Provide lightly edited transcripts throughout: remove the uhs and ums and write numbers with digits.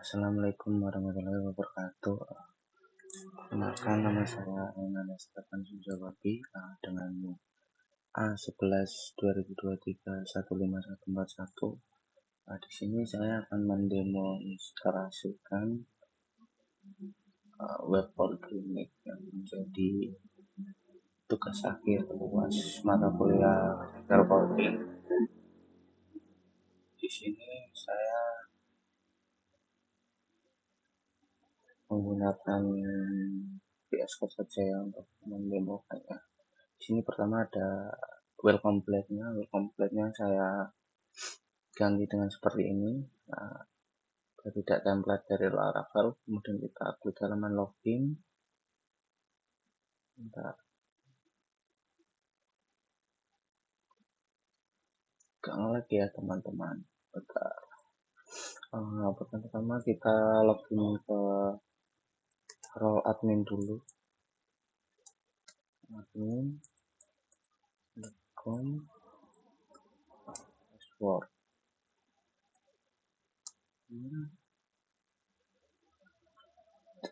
Assalamualaikum warahmatullahi wabarakatuh. Perkenalkan, nama saya Ainana Stefan Sujawabi dengan A11 2023 15141. Di sini saya akan mendemonstrasikan web poliklinik yang menjadi tugas akhir luas mata kuliah teknikal poliklinik. Di sini saya menggunakan VS Code saja ya untuk mendemokannya. Di sini pertama ada welcome template-nya saya ganti dengan seperti ini. Tidak template dari Laravel, kemudian kita klik halaman login. Lagi ya teman-teman. Pertama kita login ke role admin dulu. Admin.com password.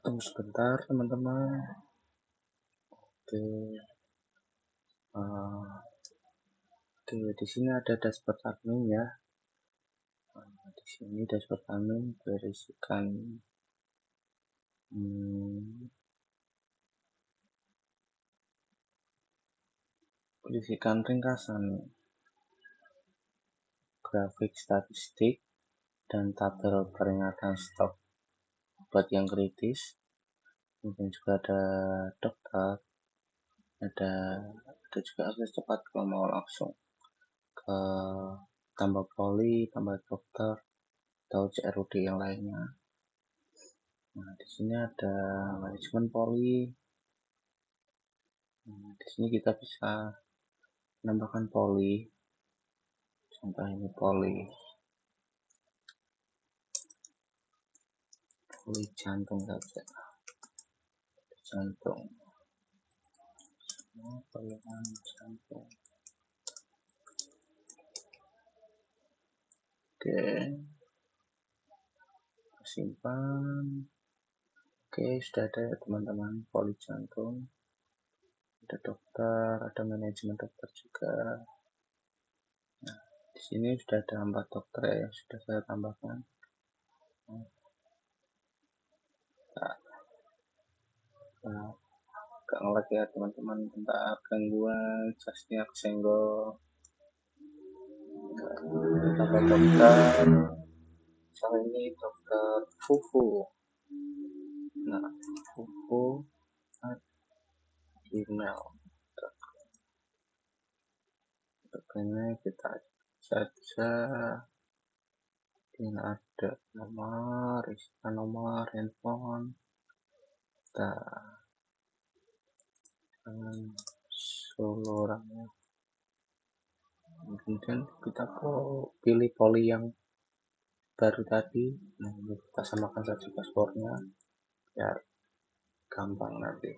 Tunggu sebentar teman-teman. Oke, di sini ada dashboard admin ya. Di sini dashboard admin berisikan ringkasan grafik statistik dan tabel peringatan stok obat yang kritis. Kemudian juga ada dokter, ada juga akses cepat kalau mau langsung ke tambah poli, tambah dokter atau CRUD yang lainnya. Di sini ada manajemen poli. Di sini kita bisa menambahkan poli. Contoh ini poli jantung saja. Jantung. Oke, simpan. Oke, sudah ada ya teman-teman, poli jantung. Ada dokter, ada manajemen dokter juga. Di sini sudah ada 4 dokter ya, sudah saya tambahkan. Gak ngelag ya teman-teman, bentar gangguan jasnya kesenggol. Tambah dokter. Misalnya ini dokter Fufu. Fufu @gmail.com. Dokternya kita saja. Ini ada nomor handphone. Seluruhnya. Kemudian kita pilih poli yang baru tadi. Kita samakan saja paspornya biar gampang nanti.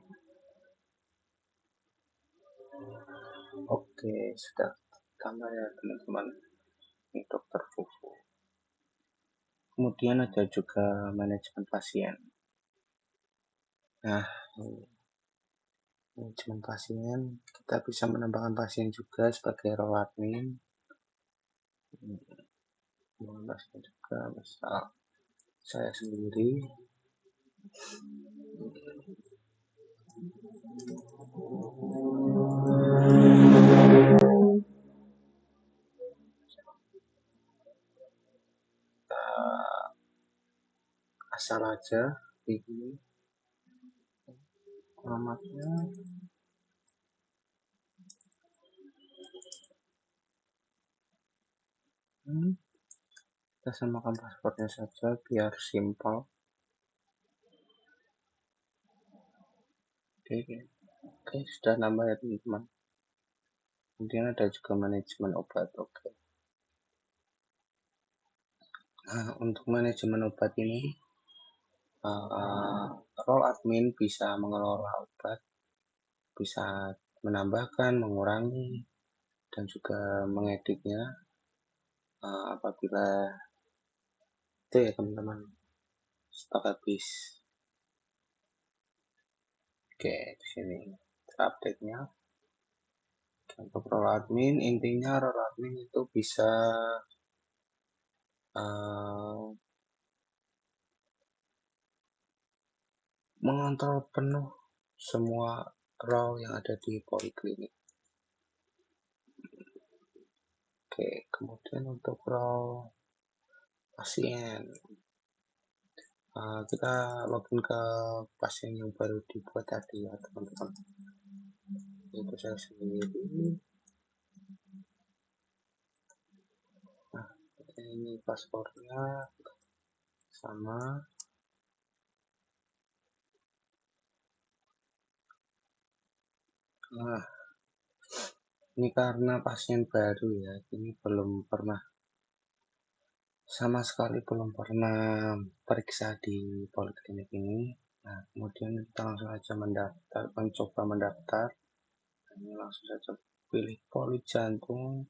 Oke, sudah tambah ya teman-teman. Ini dokter Fufu. Kemudian ada juga manajemen pasien. Manajemen pasien, kita bisa menambahkan pasien juga sebagai role admin. Pasien juga, misal saya sendiri. Asal aja ini alamatnya. Kita samakan paspornya saja biar simpel. Oke, sudah nambah ya teman-teman. Kemudian ada juga manajemen obat. Oke. Untuk manajemen obat ini role admin bisa mengelola obat, bisa menambahkan, mengurangi, dan juga mengeditnya apabila itu ya teman-teman. stok habis. Oke, di sini update-nya. Untuk role admin, intinya role admin itu bisa mengontrol penuh semua role yang ada di poliklinik. Oke, kemudian untuk role pasien, kita login ke pasien yang baru dibuat tadi ya teman-teman. Itu saya sendiri. Nah, ini paspornya sama. Nah, ini karena pasien baru ya, ini belum pernah, sama sekali belum pernah periksa di poliklinik ini. Nah, kemudian kita langsung saja mendaftar, mencoba mendaftar. Ini langsung saja pilih poli jantung.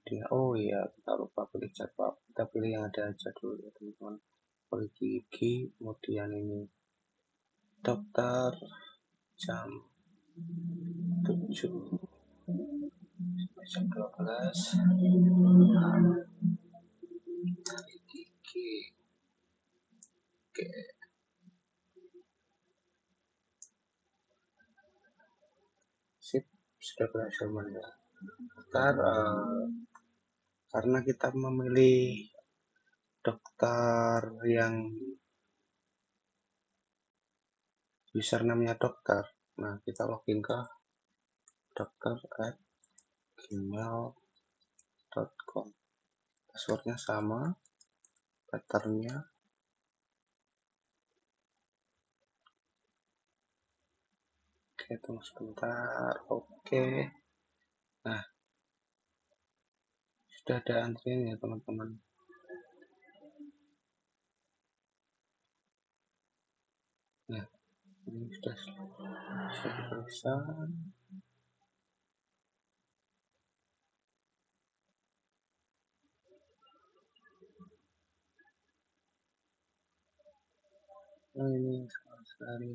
Dia, oh iya, kita lupa pilih jadwal. Kita pilih yang ada aja dulu ya teman-teman. Poli gigi, kemudian ini dokter jam 7 sampai jam 12. Poli gigi. Oke. Sip, sudah berhasil mendaftar. Karena kita memilih dokter yang username-nya dokter, nah kita login ke dokter@gmail.com. Passwordnya sama, patternnya. Oke, tunggu sebentar. Oke, nah sudah ada antrian ya teman-teman. Nah, ini sudah diperiksa. Nah, ini sekali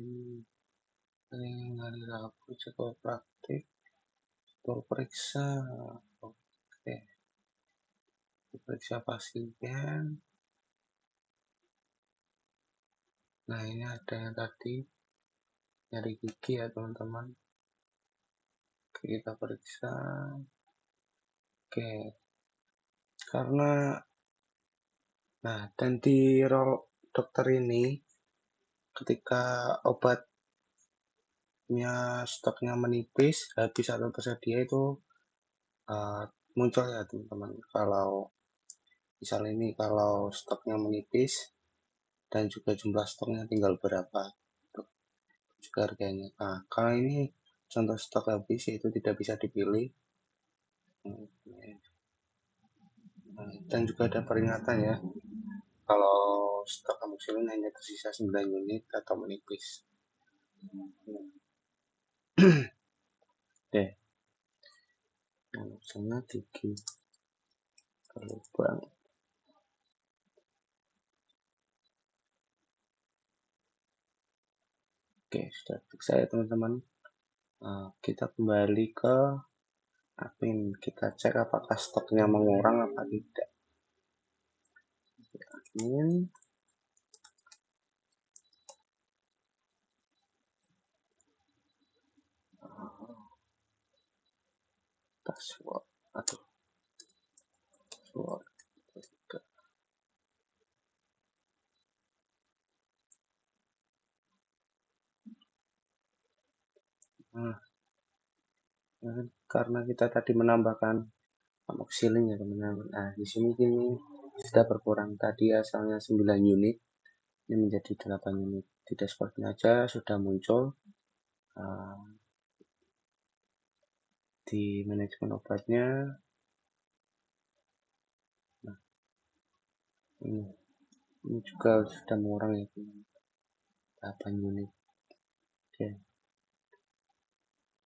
ini hari Rabu jadwal praktik, jadwal periksa. Oke, periksa pasien. Nah, ini ada yang tadi nyari gigi ya teman-teman. Oke, kita periksa. Oke, karena nah, dan di role dokter ini ketika obatnya stoknya menipis, habis atau tersedia itu muncul ya teman-teman. Kalau misal ini kalau stoknya menipis dan juga jumlah stoknya tinggal berapa, juga harganya. Nah, kalau ini contoh stok habis itu tidak bisa dipilih. Dan juga ada peringatan ya, kalau stok amoxicillin hanya tersisa 9 unit atau menipis. Oke, misalnya gigi berlubang. Oke, sudah periksa ya teman-teman. Kita kembali ke admin, kita cek apakah stoknya mengurang apa tidak. Admin, password, aduh, password. Nah, karena kita tadi menambahkan amoxicillin ya teman-teman. Nah, di sini kini sudah berkurang, tadi asalnya 9 unit ini menjadi 8 unit. Di dashboardnya aja sudah muncul di manajemen obatnya. Nah, ini juga sudah mengurang ya teman-teman, 8 unit.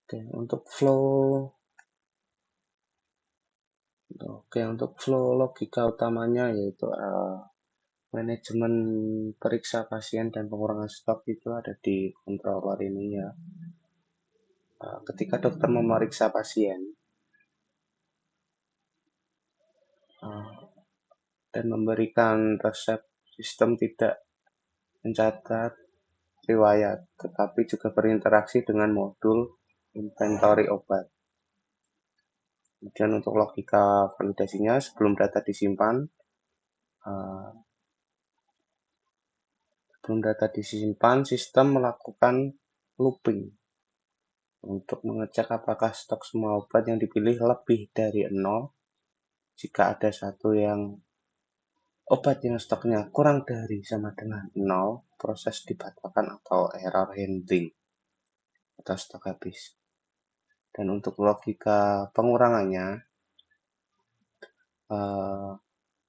Oke, untuk flow logika utamanya yaitu Manajemen periksa pasien dan pengurangan stok itu ada di controller ini ya. Ketika dokter memeriksa pasien dan memberikan resep, sistem tidak mencatat riwayat, tetapi juga berinteraksi dengan modul inventory obat. Kemudian untuk logika validasinya, sebelum data disimpan, sistem melakukan looping untuk mengecek apakah stok semua obat yang dipilih lebih dari 0. Jika ada satu yang obat yang stoknya kurang dari sama dengan 0, proses dibatalkan atau error handling atau stok habis. Dan untuk logika pengurangannya,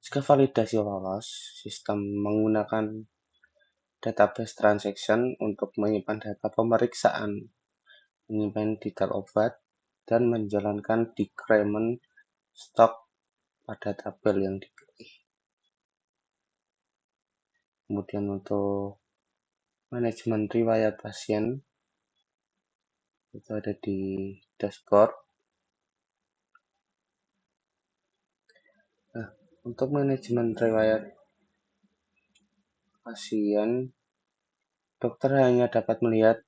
jika validasi lolos, sistem menggunakan database transaction untuk menyimpan data pemeriksaan, menyimpan detail obat, dan menjalankan decrement stok pada tabel yang dipilih. Kemudian untuk manajemen riwayat pasien itu ada di dashboard. Nah, untuk manajemen riwayat pasien, dokter hanya dapat melihat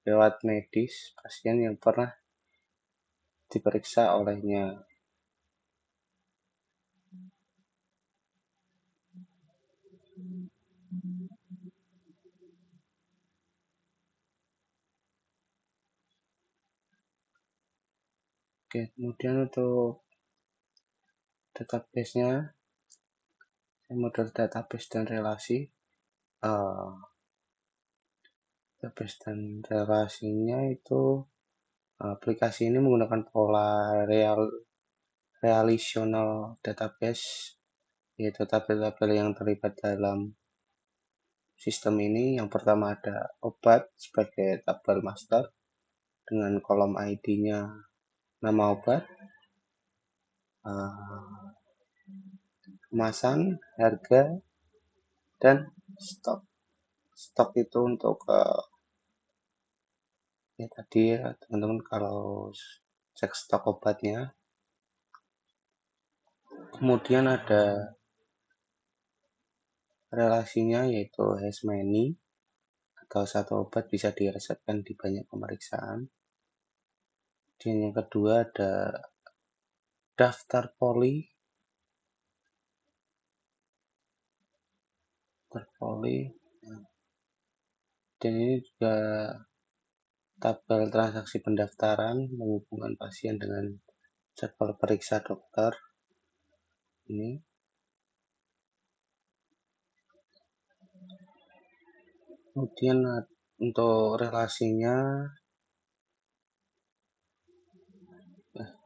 riwayat medis pasien yang pernah diperiksa olehnya. Oke, kemudian untuk database-nya, model database dan relasi. Database dan relasinya itu aplikasi ini menggunakan pola relational database, yaitu tabel-tabel yang terlibat dalam sistem ini. Yang pertama ada obat sebagai tabel master dengan kolom ID-nya nama obat, kemasan, harga, dan stok. Stok itu untuk ya tadi ya teman-teman kalau cek stok obatnya. Kemudian ada relasinya yaitu has many, atau satu obat bisa diresepkan di banyak pemeriksaan. Dan yang kedua ada daftar poli. Dan ini juga tabel transaksi pendaftaran menghubungkan pasien dengan jadwal periksa dokter. Ini kemudian untuk relasinya,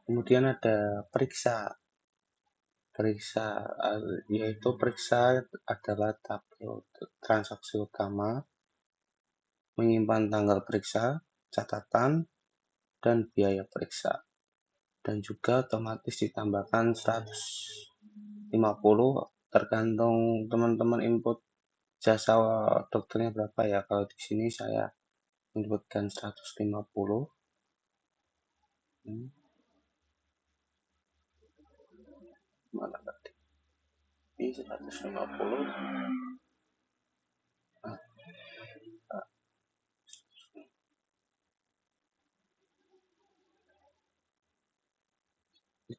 kemudian ada periksa, yaitu periksa adalah tabel transaksi utama, menyimpan tanggal periksa, catatan, dan biaya periksa, dan juga otomatis ditambahkan 150 tergantung teman-teman input jasa dokternya berapa ya. Kalau di sini saya menyebutkan 150. Mana tadi? Ini 150.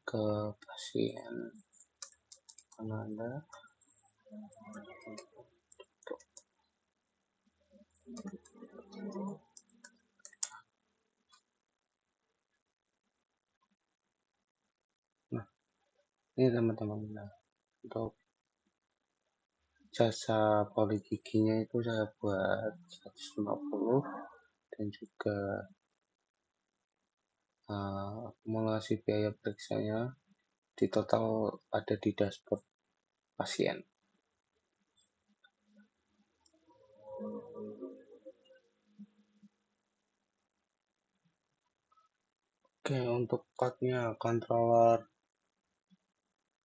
Ke pasien Anda. Nah, ini teman-teman, untuk jasa poli giginya itu saya buat 150, dan juga akumulasi biaya periksanya di total ada di dashboard pasien. Oke, untuk code-nya controller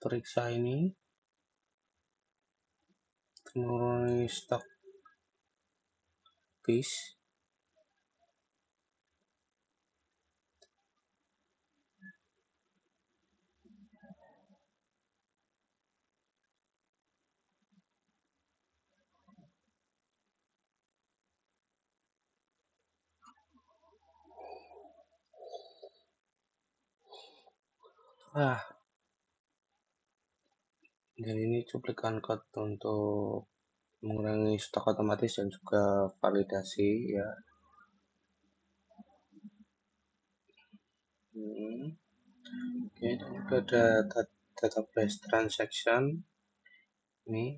periksa ini mengurangi stok bis. Dan ini cuplikan code untuk mengurangi stok otomatis dan juga validasi ya. Oke, dan juga ada database transaction ini,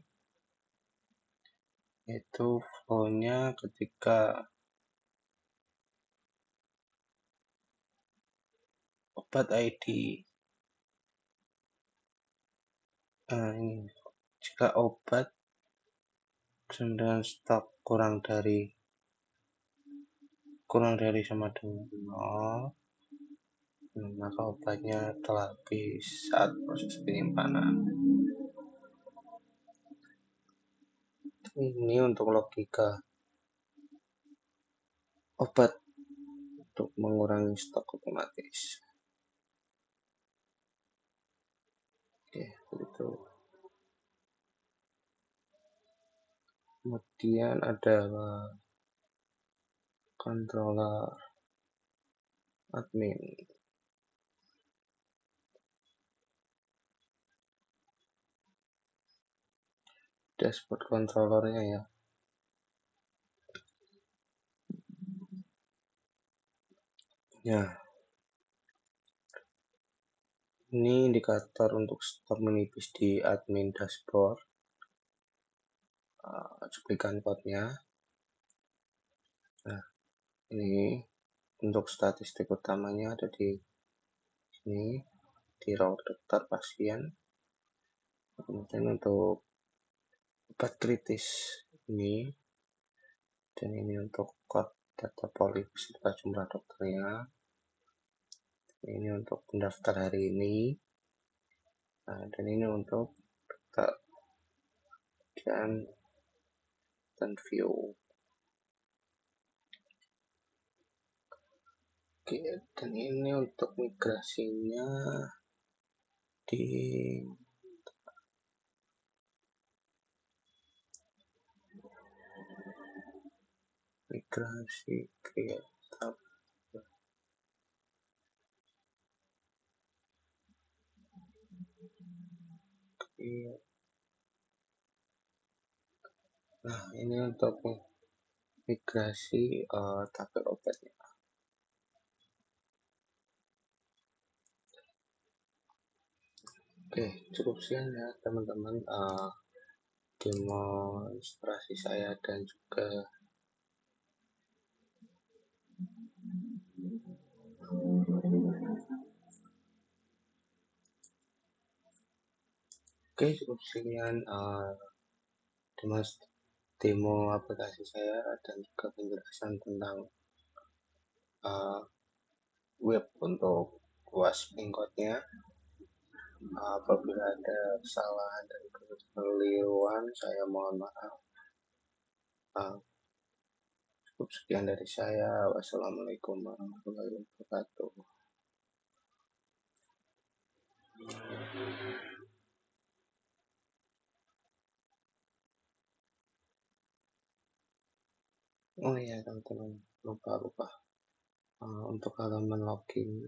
itu flow-nya ketika obat ID. Ini jika obat dengan stok kurang sama dengan 0, maka obatnya telah habis saat proses penyimpanan. Ini untuk logika obat untuk mengurangi stok otomatis. Oke, begitu. Kemudian ada controller admin. Dashboard controllernya ya. Ya, ini indikator untuk stok menipis di admin dashboard. Cuplikan code-nya. Nah, ini untuk statistik utamanya ada di sini, di row daftar pasien. Kemudian untuk obat kritis ini, dan ini untuk kode data poli beserta jumlah dokternya. Ini untuk pendaftar hari ini. Nah, dan ini untuk dokter dan view. Oke, dan ini untuk migrasinya di migrasi create tab. Nah, ini untuk migrasi tabel obatnya. Oke, cukup sekian ya teman-teman demonstrasi saya dan juga cukup sekian demo aplikasi saya dan juga penjelasan tentang web untuk WASP code-nya. Apabila ada kesalahan dan kekeliruan, saya mohon maaf. Cukup sekian dari saya. Wassalamualaikum warahmatullahi wabarakatuh. Oh iya teman-teman, lupa untuk halaman login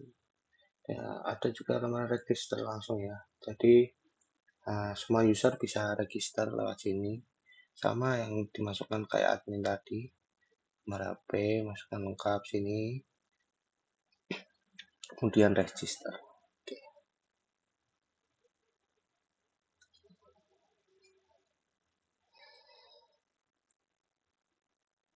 ya, ada juga halaman register langsung ya. Jadi semua user bisa register lewat sini, sama yang dimasukkan kayak admin tadi, nomor HP, masukkan lengkap sini, kemudian register.